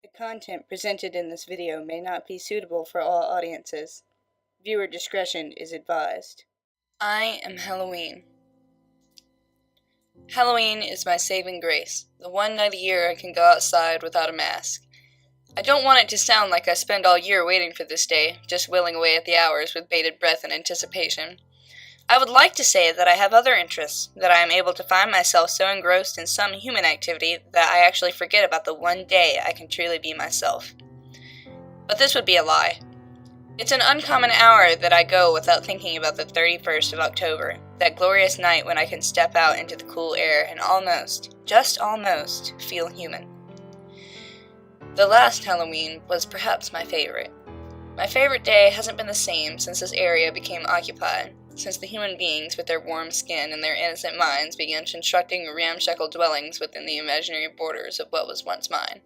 The content presented in this video may not be suitable for all audiences. Viewer discretion is advised. I am Halloween. Halloween is my saving grace, the one night a year I can go outside without a mask. I don't want it to sound like I spend all year waiting for this day, just whittling away at the hours with bated breath and anticipation. I would like to say that I have other interests, that I am able to find myself so engrossed in some human activity that I actually forget about the one day I can truly be myself. But this would be a lie. It's an uncommon hour that I go without thinking about the 31st of October, that glorious night when I can step out into the cool air and almost, just almost, feel human. The last Halloween was perhaps my favorite. My favorite day hasn't been the same since this area became occupied, since the human beings with their warm skin and their innocent minds began constructing ramshackle dwellings within the imaginary borders of what was once mine.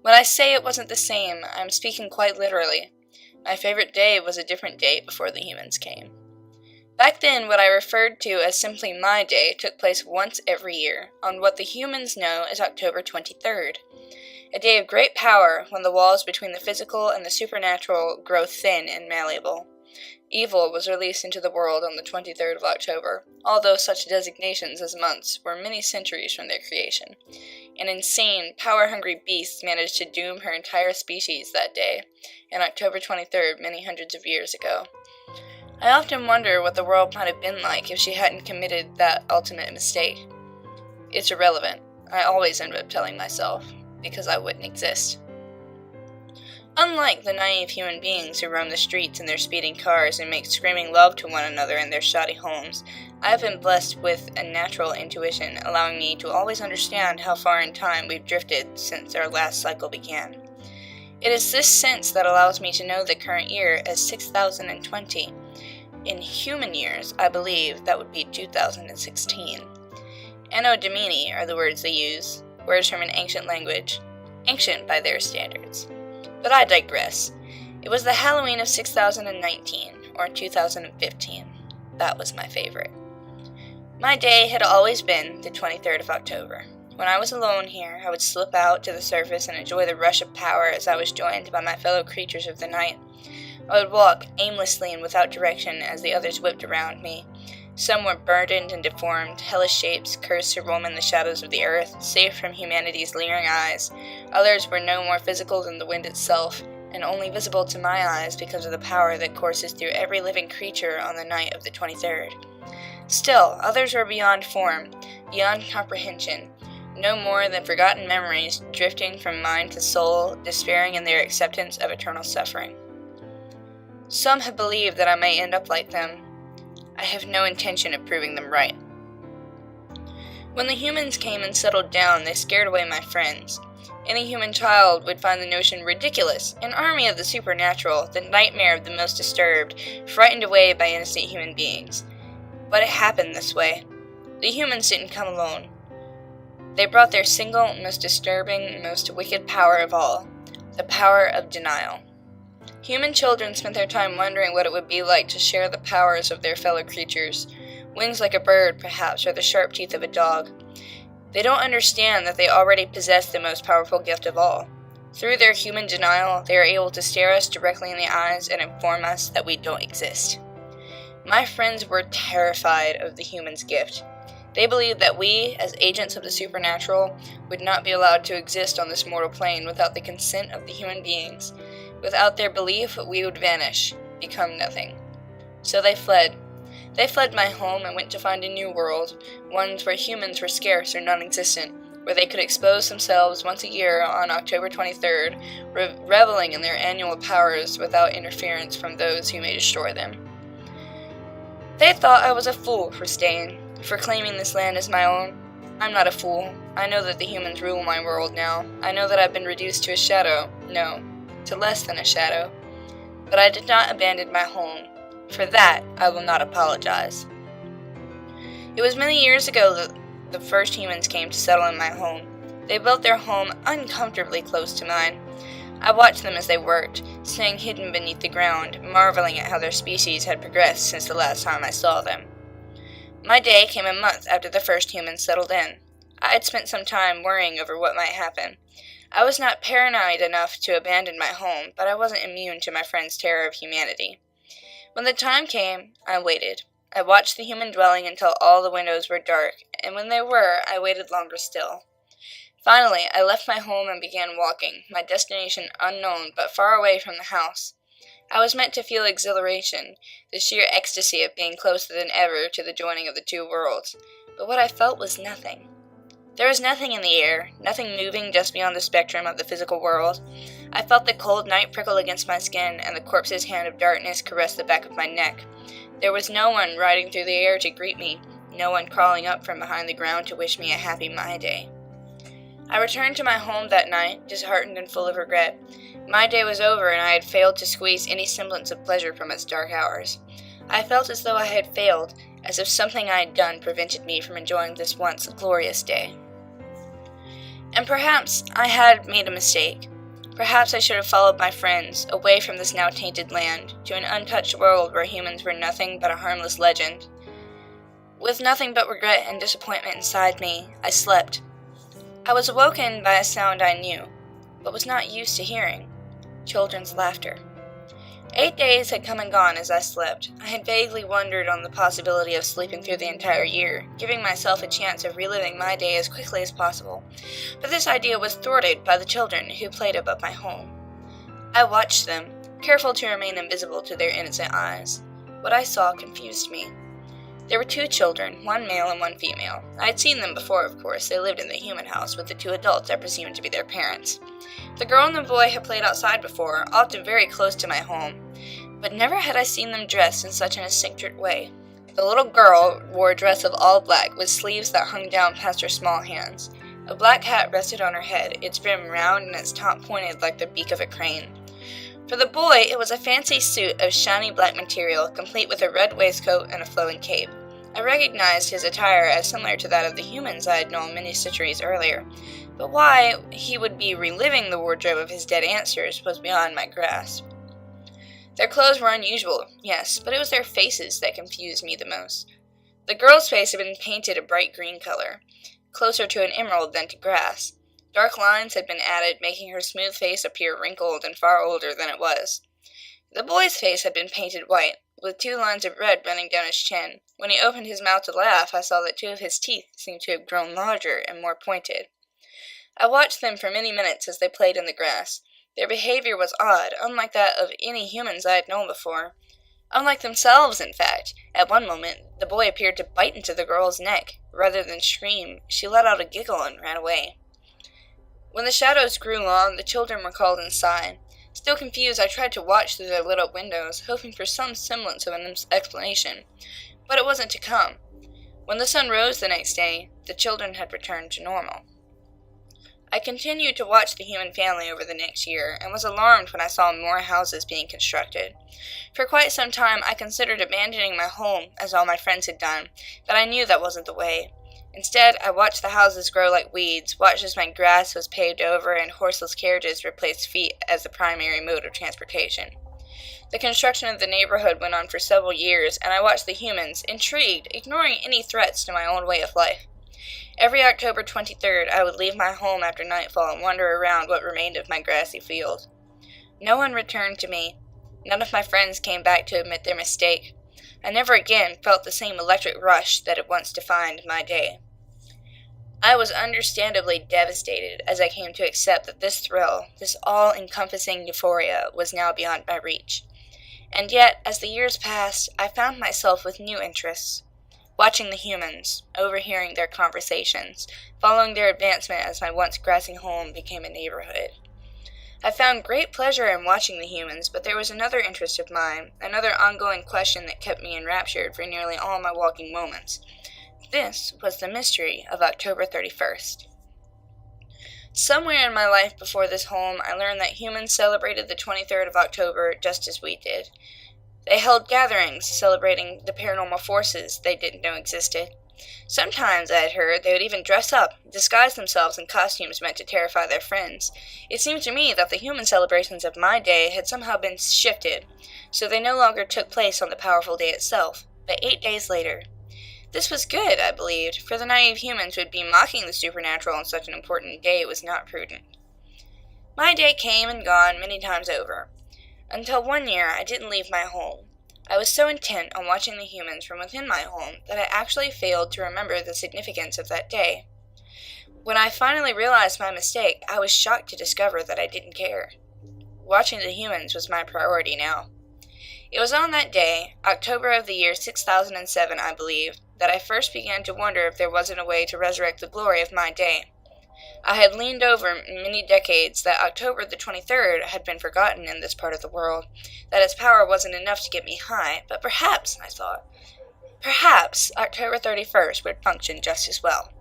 When I say it wasn't the same, I'm speaking quite literally. My favorite day was a different day before the humans came. Back then, what I referred to as simply my day took place once every year, on what the humans know as October 23rd. A day of great power when the walls between the physical and the supernatural grow thin and malleable. Evil was released into the world on the 23rd of October, although such designations as months were many centuries from their creation. An insane, power-hungry beast managed to doom her entire species that day, on October 23rd, many hundreds of years ago. I often wonder what the world might have been like if she hadn't committed that ultimate mistake. It's irrelevant, I always end up telling myself, because I wouldn't exist. Unlike the naive human beings who roam the streets in their speeding cars and make screaming love to one another in their shoddy homes, I have been blessed with a natural intuition, allowing me to always understand how far in time we've drifted since our last cycle began. It is this sense that allows me to know the current year as 6020. In human years, I believe that would be 2016. Anno Domini are the words they use, words from an ancient language, ancient by their standards. But I digress. It was the Halloween of 6019, or 2015. That was my favorite. My day had always been the 23rd of October. When I was alone here, I would slip out to the surface and enjoy the rush of power as I was joined by my fellow creatures of the night. I would walk aimlessly and without direction as the others whipped around me. Some were burdened and deformed, hellish shapes cursed to roam in the shadows of the earth, safe from humanity's leering eyes. Others were no more physical than the wind itself, and only visible to my eyes because of the power that courses through every living creature on the night of the 23rd. Still, others were beyond form, beyond comprehension, no more than forgotten memories drifting from mind to soul, despairing in their acceptance of eternal suffering. Some have believed that I may end up like them. I have no intention of proving them right. When the humans came and settled down, they scared away my friends. Any human child would find the notion ridiculous. An army of the supernatural, the nightmare of the most disturbed, frightened away by innocent human beings. But it happened this way. The humans didn't come alone. They brought their single, most disturbing, most wicked power of all, the power of denial. Human children spent their time wondering what it would be like to share the powers of their fellow creatures. Wings like a bird, perhaps, or the sharp teeth of a dog. They don't understand that they already possess the most powerful gift of all. Through their human denial, they are able to stare us directly in the eyes and inform us that we don't exist. My friends were terrified of the human's gift. They believed that we, as agents of the supernatural, would not be allowed to exist on this mortal plane without the consent of the human beings. Without their belief, we would vanish, become nothing. So they fled. They fled my home and went to find a new world, one where humans were scarce or non-existent, where they could expose themselves once a year on October 23rd, reveling in their annual powers without interference from those who may destroy them. They thought I was a fool for staying, for claiming this land as my own. I'm not a fool. I know that the humans rule my world now. I know that I've been reduced to a shadow. No, to less than a shadow. But I did not abandon my home. For that, I will not apologize. It was many years ago that the first humans came to settle in my home. They built their home uncomfortably close to mine. I watched them as they worked, staying hidden beneath the ground, marveling at how their species had progressed since the last time I saw them. My day came a month after the first humans settled in. I had spent some time worrying over what might happen. I was not paranoid enough to abandon my home, but I wasn't immune to my friend's terror of humanity. When the time came, I waited. I watched the human dwelling until all the windows were dark, and when they were, I waited longer still. Finally, I left my home and began walking, my destination unknown but far away from the house. I was meant to feel exhilaration, the sheer ecstasy of being closer than ever to the joining of the two worlds, but what I felt was nothing. There was nothing in the air, nothing moving just beyond the spectrum of the physical world. I felt the cold night prickle against my skin, and the corpse's hand of darkness caress the back of my neck. There was no one riding through the air to greet me, no one crawling up from behind the ground to wish me a happy My Day. I returned to my home that night, disheartened and full of regret. My day was over, and I had failed to squeeze any semblance of pleasure from its dark hours. I felt as though I had failed, as if something I had done prevented me from enjoying this once glorious day. And perhaps I had made a mistake. Perhaps I should have followed my friends, away from this now tainted land, to an untouched world where humans were nothing but a harmless legend. With nothing but regret and disappointment inside me, I slept. I was awoken by a sound I knew, but was not used to hearing: children's laughter. 8 days had come and gone as I slept. I had vaguely wondered on the possibility of sleeping through the entire year, giving myself a chance of reliving my day as quickly as possible. But this idea was thwarted by the children who played above my home. I watched them, careful to remain invisible to their innocent eyes. What I saw confused me. There were 2 children, one male and one female. I had seen them before, of course. They lived in the human house with the 2 adults I presumed to be their parents. The girl and the boy had played outside before, often very close to my home, but never had I seen them dressed in such an eccentric way. The little girl wore a dress of all black with sleeves that hung down past her small hands. A black hat rested on her head, its brim round and its top pointed like the beak of a crane. For the boy, it was a fancy suit of shiny black material, complete with a red waistcoat and a flowing cape. I recognized his attire as similar to that of the humans I had known many centuries earlier, but why he would be reliving the wardrobe of his dead ancestors was beyond my grasp. Their clothes were unusual, yes, but it was their faces that confused me the most. The girl's face had been painted a bright green color, closer to an emerald than to grass. Dark lines had been added, making her smooth face appear wrinkled and far older than it was. The boy's face had been painted white, with 2 lines of red running down his chin. When he opened his mouth to laugh, I saw that 2 of his teeth seemed to have grown larger and more pointed. I watched them for many minutes as they played in the grass. Their behavior was odd, unlike that of any humans I had known before. Unlike themselves, in fact. At one moment, the boy appeared to bite into the girl's neck. Rather than scream, she let out a giggle and ran away. When the shadows grew long, the children were called inside. Still confused, I tried to watch through their lit-up windows, hoping for some semblance of an explanation. But it wasn't to come. When the sun rose the next day, the children had returned to normal. I continued to watch the human family over the next year, and was alarmed when I saw more houses being constructed. For quite some time I considered abandoning my home, as all my friends had done, but I knew that wasn't the way. Instead, I watched the houses grow like weeds, watched as my grass was paved over and horseless carriages replaced feet as the primary mode of transportation. The construction of the neighborhood went on for several years, and I watched the humans, intrigued, ignoring any threats to my own way of life. Every October 23rd, I would leave my home after nightfall and wander around what remained of my grassy field. No one returned to me. None of my friends came back to admit their mistake. I never again felt the same electric rush that had once defined my day. I was understandably devastated as I came to accept that this thrill, this all-encompassing euphoria, was now beyond my reach. And yet, as the years passed, I found myself with new interests. Watching the humans, overhearing their conversations, following their advancement as my once grassy home became a neighborhood. I found great pleasure in watching the humans, but there was another interest of mine, another ongoing question that kept me enraptured for nearly all my walking moments. This was the mystery of October 31st. Somewhere in my life before this home, I learned that humans celebrated the 23rd of October just as we did. They held gatherings celebrating the paranormal forces they didn't know existed. Sometimes, I had heard, they would even dress up, disguise themselves in costumes meant to terrify their friends. It seemed to me that the human celebrations of my day had somehow been shifted, so they no longer took place on the powerful day itself, but 8 days later. This was good, I believed, for the naive humans would be mocking the supernatural on such an important day was not prudent. My day came and gone many times over, until one year I didn't leave my home. I was so intent on watching the humans from within my home that I actually failed to remember the significance of that day. When I finally realized my mistake, I was shocked to discover that I didn't care. Watching the humans was my priority now. It was on that day, October of the year 6007, I believe, that I first began to wonder if there wasn't a way to resurrect the glory of my day. I had leaned over many decades that October the 23rd had been forgotten in this part of the world, that its power wasn't enough to get me high, but perhaps, I thought, perhaps October 31st would function just as well.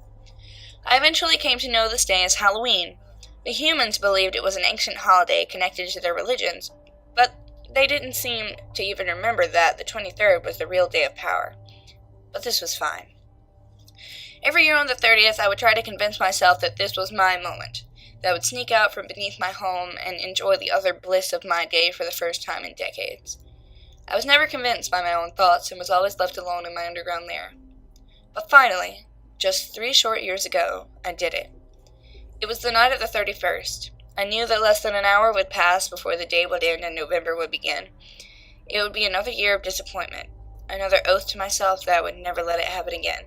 I eventually came to know this day as Halloween. The humans believed it was an ancient holiday connected to their religions, but they didn't seem to even remember that the 23rd was the real day of power. But this was fine. Every year on the 30th, I would try to convince myself that this was my moment, that I would sneak out from beneath my home and enjoy the utter bliss of my day for the first time in decades. I was never convinced by my own thoughts and was always left alone in my underground lair. But finally, just 3 short years ago, I did it. It was the night of the 31st. I knew that less than an hour would pass before the day would end and November would begin. It would be another year of disappointment, another oath to myself that I would never let it happen again.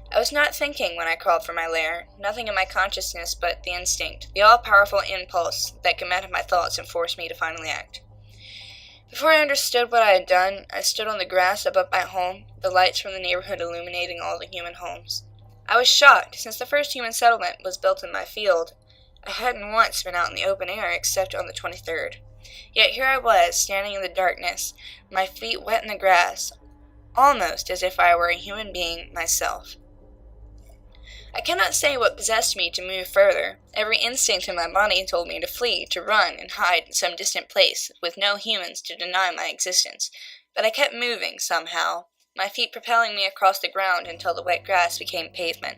I was not thinking when I crawled from my lair, nothing in my consciousness but the instinct, the all-powerful impulse that commanded my thoughts and forced me to finally act. Before I understood what I had done, I stood on the grass above my home, the lights from the neighborhood illuminating all the human homes. I was shocked, since the first human settlement was built in my field. I hadn't once been out in the open air except on the 23rd. Yet here I was, standing in the darkness, my feet wet in the grass, almost as if I were a human being myself. I cannot say what possessed me to move further. Every instinct in my body told me to flee, to run, and hide in some distant place, with no humans to deny my existence. But I kept moving, somehow, my feet propelling me across the ground until the wet grass became pavement.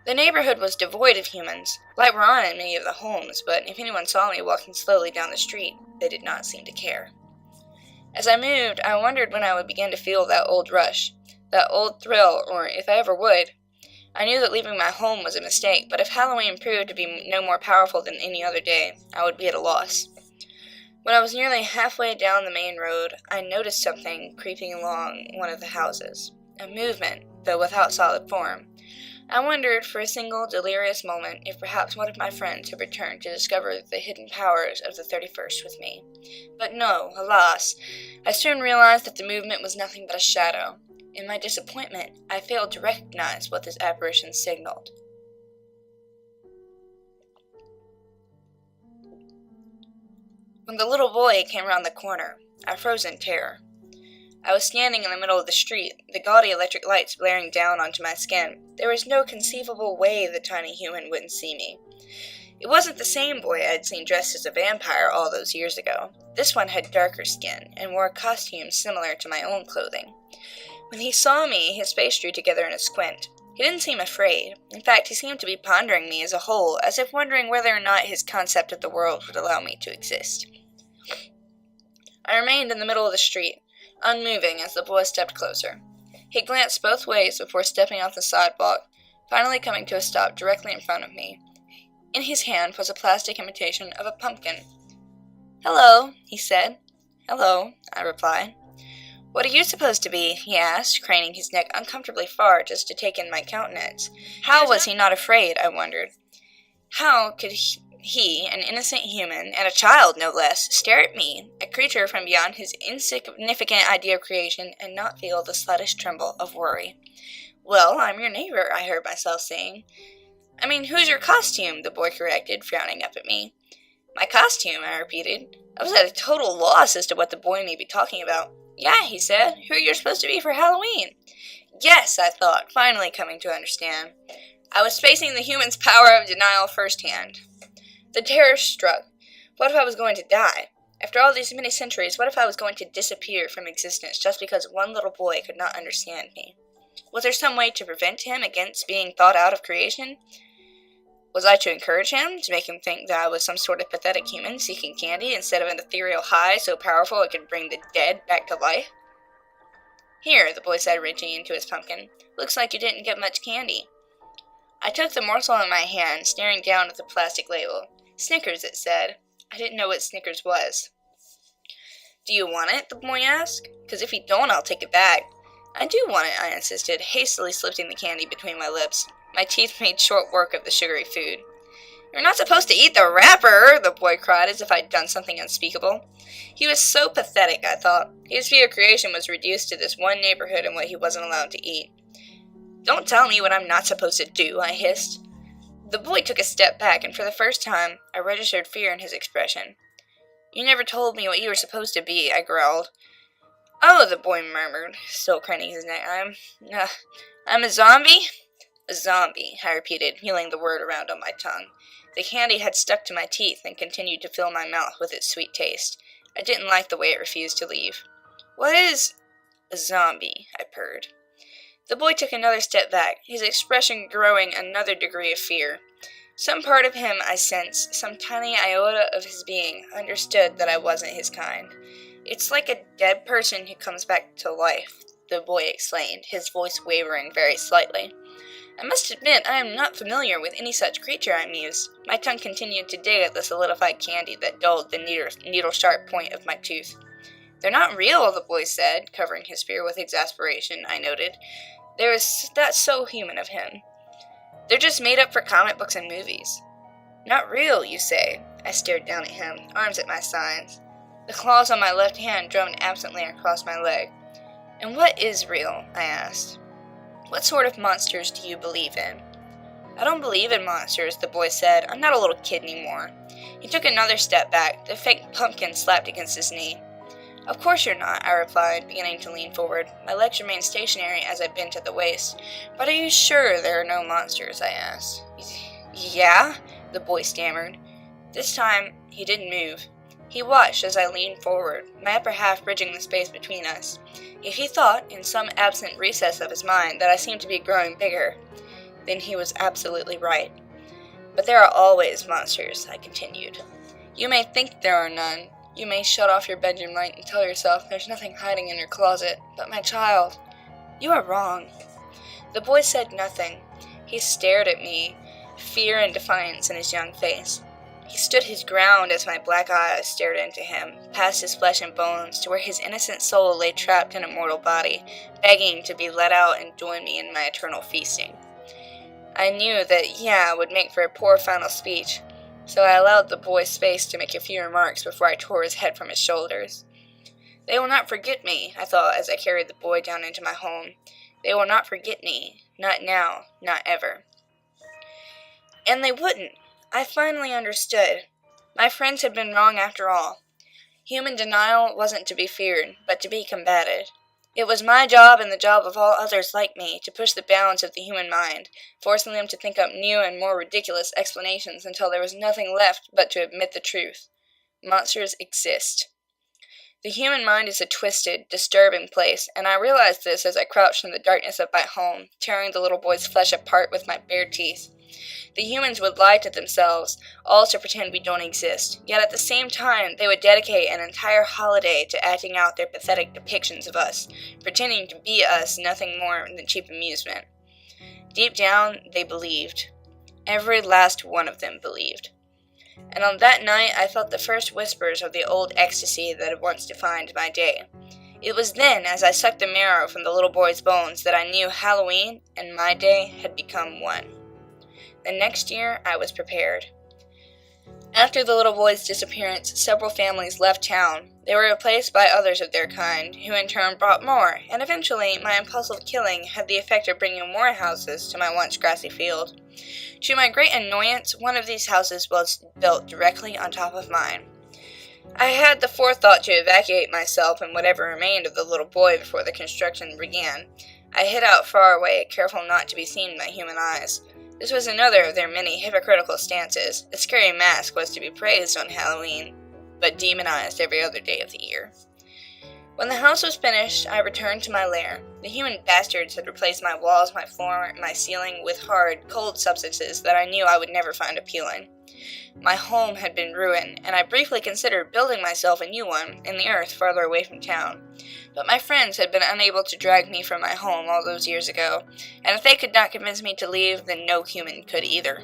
The neighborhood was devoid of humans. Light were on in many of the homes, but if anyone saw me walking slowly down the street, they did not seem to care. As I moved, I wondered when I would begin to feel that old rush, that old thrill, or if I ever would. I knew that leaving my home was a mistake, but if Halloween proved to be no more powerful than any other day, I would be at a loss. When I was nearly halfway down the main road, I noticed something creeping along one of the houses. A movement, though without solid form. I wondered for a single delirious moment if perhaps one of my friends had returned to discover the hidden powers of the 31st with me. But no, alas! I soon realized that the movement was nothing but a shadow. In my disappointment, I failed to recognize what this apparition signaled. When the little boy came around the corner, I froze in terror. I was standing in the middle of the street, the gaudy electric lights blaring down onto my skin. There was no conceivable way the tiny human wouldn't see me. It wasn't the same boy I had seen dressed as a vampire all those years ago. This one had darker skin and wore a costume similar to my own clothing. When he saw me, his face drew together in a squint. He didn't seem afraid. In fact, he seemed to be pondering me as a whole, as if wondering whether or not his concept of the world would allow me to exist. I remained in the middle of the street, unmoving as the boy stepped closer. He glanced both ways before stepping off the sidewalk, finally coming to a stop directly in front of me. In his hand was a plastic imitation of a pumpkin. "Hello," he said. "Hello," I replied. "What are you supposed to be?" he asked, craning his neck uncomfortably far just to take in my countenance. How was he not afraid, I wondered? How could he, an innocent human, and a child no less, stare at me, a creature from beyond his insignificant idea of creation, and not feel the slightest tremble of worry? "Well, I'm your neighbor," I heard myself saying. "I mean, who's your costume?" the boy corrected, frowning up at me. "My costume," I repeated. I was at a total loss as to what the boy may be talking about. "Yeah," he said, "who you're supposed to be for Halloween." Yes, I thought, finally coming to understand. I was facing the human's power of denial firsthand. The terror struck. What if I was going to die? After all these many centuries, what if I was going to disappear from existence just because one little boy could not understand me? Was there some way to prevent him against being thought out of creation? Was I to encourage him, to make him think that I was some sort of pathetic human seeking candy instead of an ethereal high so powerful it could bring the dead back to life? "Here," the boy said, reaching into his pumpkin. "Looks like you didn't get much candy." I took the morsel in my hand, staring down at the plastic label. Snickers, it said. I didn't know what Snickers was. Do you want it? The boy asked. Because if you don't, I'll take it back. I do want it, I insisted, hastily slipping the candy between my lips. My teeth made short work of the sugary food. You're not supposed to eat the wrapper, the boy cried as if I'd done something unspeakable. He was so pathetic, I thought. His view of creation was reduced to this one neighborhood and what he wasn't allowed to eat. Don't tell me what I'm not supposed to do, I hissed. The boy took a step back, and for the first time, I registered fear in his expression. You never told me what you were supposed to be, I growled. Oh, the boy murmured, still craning his neck. I'm a zombie? A zombie, I repeated, feeling the word around on my tongue. The candy had stuck to my teeth and continued to fill my mouth with its sweet taste. I didn't like the way it refused to leave. What is a zombie? I purred. The boy took another step back, his expression growing another degree of fear. Some part of him, I sensed, some tiny iota of his being, understood that I wasn't his kind. It's like a dead person who comes back to life, the boy explained, his voice wavering very slightly. I must admit I am not familiar with any such creature, I mused. My tongue continued to dig at the solidified candy that dulled the needle-sharp point of my tooth. They're not real, the boy said, covering his fear with exasperation, I noted. That's so human of him. They're just made up for comic books and movies. Not real, you say? I stared down at him, arms at my sides. The claws on my left hand droned absently across my leg. And what is real? I asked. What sort of monsters do you believe in? I don't believe in monsters, the boy said. I'm not a little kid anymore. He took another step back. The fake pumpkin slapped against his knee. Of course you're not, I replied, beginning to lean forward. My legs remained stationary as I bent at the waist. But are you sure there are no monsters? I asked. Yeah, the boy stammered. This time, he didn't move. He watched as I leaned forward, my upper half bridging the space between us. If he thought, in some absent recess of his mind, that I seemed to be growing bigger, then he was absolutely right. But there are always monsters, I continued. You may think there are none. You may shut off your bedroom light and tell yourself there's nothing hiding in your closet. But my child, you are wrong. The boy said nothing. He stared at me, fear and defiance in his young face. He stood his ground as my black eyes stared into him, past his flesh and bones, to where his innocent soul lay trapped in a mortal body, begging to be let out and join me in my eternal feasting. I knew that yeah would make for a poor final speech, so I allowed the boy space to make a few remarks before I tore his head from his shoulders. They will not forget me, I thought as I carried the boy down into my home. They will not forget me. Not now. Not ever. And they wouldn't. I finally understood. My friends had been wrong after all. Human denial wasn't to be feared, but to be combated. It was my job and the job of all others like me to push the bounds of the human mind, forcing them to think up new and more ridiculous explanations until there was nothing left but to admit the truth. Monsters exist. The human mind is a twisted, disturbing place, and I realized this as I crouched in the darkness of my home, tearing the little boy's flesh apart with my bare teeth. The humans would lie to themselves, all to pretend we don't exist, yet at the same time they would dedicate an entire holiday to acting out their pathetic depictions of us, pretending to be us nothing more than cheap amusement. Deep down, they believed. Every last one of them believed. And on that night I felt the first whispers of the old ecstasy that had once defined my day. It was then, as I sucked the marrow from the little boy's bones, that I knew Halloween and my day had become one. The next year, I was prepared. After the little boy's disappearance, several families left town. They were replaced by others of their kind, who in turn brought more, and eventually my impulsive killing had the effect of bringing more houses to my once grassy field. To my great annoyance, one of these houses was built directly on top of mine. I had the forethought to evacuate myself and whatever remained of the little boy before the construction began. I hid out far away, careful not to be seen by human eyes. This was another of their many hypocritical stances. A scary mask was to be praised on Halloween, but demonized every other day of the year. When the house was finished, I returned to my lair. The human bastards had replaced my walls, my floor, and my ceiling with hard, cold substances that I knew I would never find appealing. My home had been ruined, and I briefly considered building myself a new one in the earth farther away from town. But my friends had been unable to drag me from my home all those years ago, and if they could not convince me to leave, then no human could either.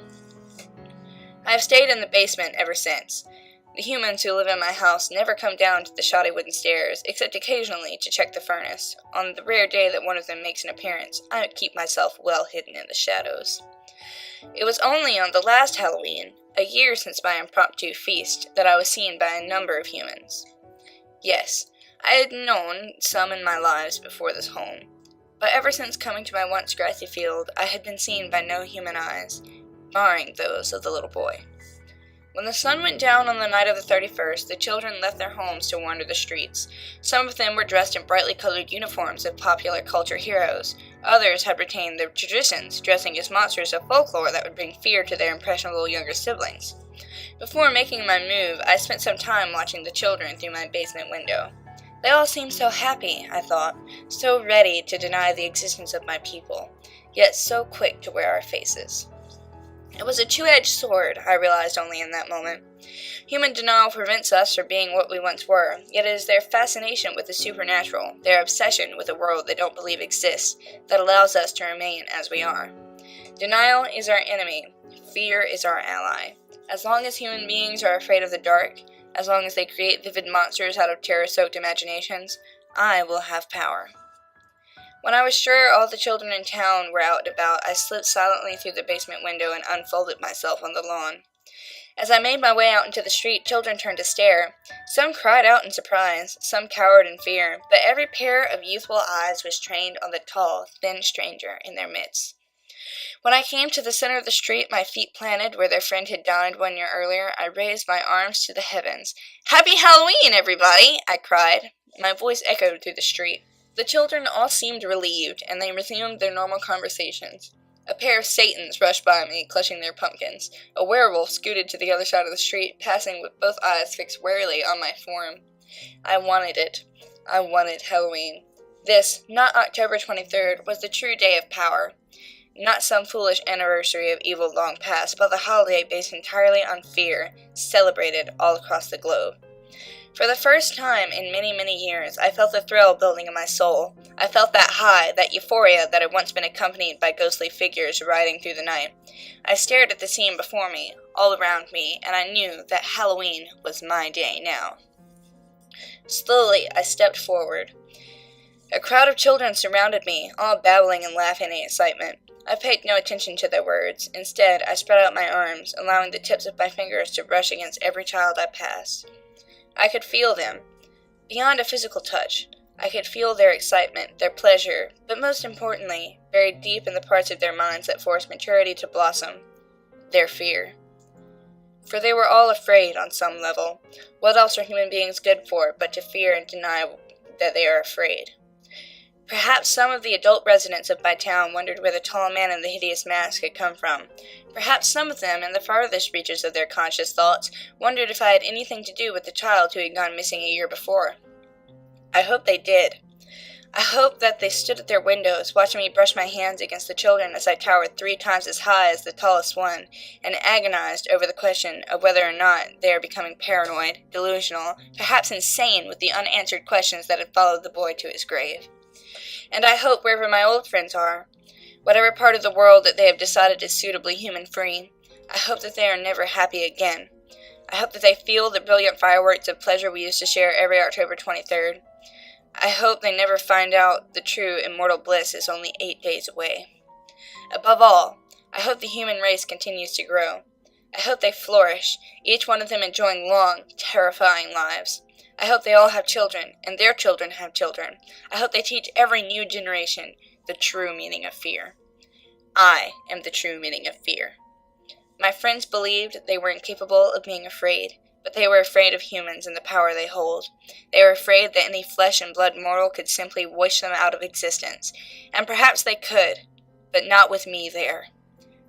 I have stayed in the basement ever since. The humans who live in my house never come down to the shoddy wooden stairs, except occasionally to check the furnace. On the rare day that one of them makes an appearance, I keep myself well hidden in the shadows. It was only on the last Halloween, a year since my impromptu feast, that I was seen by a number of humans. Yes, I had known some in my lives before this home, but ever since coming to my once grassy field, I had been seen by no human eyes, barring those of the little boy. When the sun went down on the night of the 31st, the children left their homes to wander the streets. Some of them were dressed in brightly colored uniforms of popular culture heroes. Others had retained their traditions, dressing as monsters of folklore that would bring fear to their impressionable younger siblings. Before making my move, I spent some time watching the children through my basement window. They all seemed so happy, I thought, so ready to deny the existence of my people, yet so quick to wear our faces. It was a two-edged sword, I realized only in that moment. Human denial prevents us from being what we once were, yet it is their fascination with the supernatural, their obsession with a world they don't believe exists, that allows us to remain as we are. Denial is our enemy. Fear is our ally. As long as human beings are afraid of the dark, as long as they create vivid monsters out of terror-soaked imaginations, I will have power. When I was sure all the children in town were out and about, I slipped silently through the basement window and unfolded myself on the lawn. As I made my way out into the street, children turned to stare. Some cried out in surprise, some cowered in fear, but every pair of youthful eyes was trained on the tall, thin stranger in their midst. When I came to the center of the street, my feet planted where their friend had died 1 year earlier, I raised my arms to the heavens. "Happy Halloween, everybody!" I cried. My voice echoed through the street. The children all seemed relieved, and they resumed their normal conversations. A pair of Satans rushed by me, clutching their pumpkins. A werewolf scooted to the other side of the street, passing with both eyes fixed warily on my form. I wanted it. I wanted Halloween. This, not October 23rd, was the true day of power. Not some foolish anniversary of evil long past, but the holiday based entirely on fear, celebrated all across the globe. For the first time in many, many years, I felt a thrill building in my soul. I felt that high, that euphoria that had once been accompanied by ghostly figures riding through the night. I stared at the scene before me, all around me, and I knew that Halloween was my day now. Slowly, I stepped forward. A crowd of children surrounded me, all babbling and laughing in excitement. I paid no attention to their words. Instead, I spread out my arms, allowing the tips of my fingers to brush against every child I passed. I could feel them. Beyond a physical touch, I could feel their excitement, their pleasure, but most importantly, buried deep in the parts of their minds that forced maturity to blossom, their fear. For they were all afraid on some level. What else are human beings good for but to fear and deny that they are afraid? Perhaps some of the adult residents of my town wondered where the tall man in the hideous mask had come from. Perhaps some of them, in the farthest reaches of their conscious thoughts, wondered if I had anything to do with the child who had gone missing a year before. I hope they did. I hope that they stood at their windows, watching me brush my hands against the children as I towered 3 times as high as the tallest one, and agonized over the question of whether or not they are becoming paranoid, delusional, perhaps insane with the unanswered questions that had followed the boy to his grave. And I hope wherever my old friends are, whatever part of the world that they have decided is suitably human-free, I hope that they are never happy again. I hope that they feel the brilliant fireworks of pleasure we used to share every October 23rd. I hope they never find out the true immortal bliss is only 8 days away. Above all, I hope the human race continues to grow. I hope they flourish, each one of them enjoying long, terrifying lives. I hope they all have children, and their children have children. I hope they teach every new generation the true meaning of fear. I am the true meaning of fear. My friends believed they were incapable of being afraid, but they were afraid of humans and the power they hold. They were afraid that any flesh and blood mortal could simply wish them out of existence. And perhaps they could, but not with me there.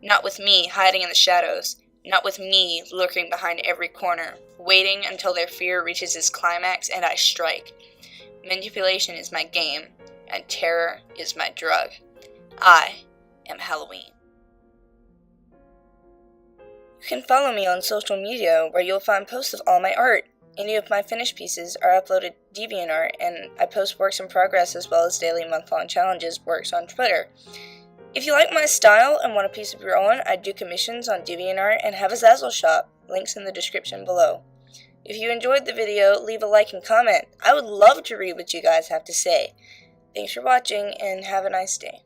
Not with me hiding in the shadows. Not with me lurking behind every corner, waiting until their fear reaches its climax and I strike. Manipulation is my game, and terror is my drug. I am Halloween. You can follow me on social media, where you'll find posts of all my art. Any of my finished pieces are uploaded to DeviantArt, and I post works in progress as well as daily month-long challenges works on Twitter. If you like my style and want a piece of your own, I do commissions on DeviantArt and have a Zazzle shop. Links in the description below. If you enjoyed the video, leave a like and comment. I would love to read what you guys have to say. Thanks for watching and have a nice day.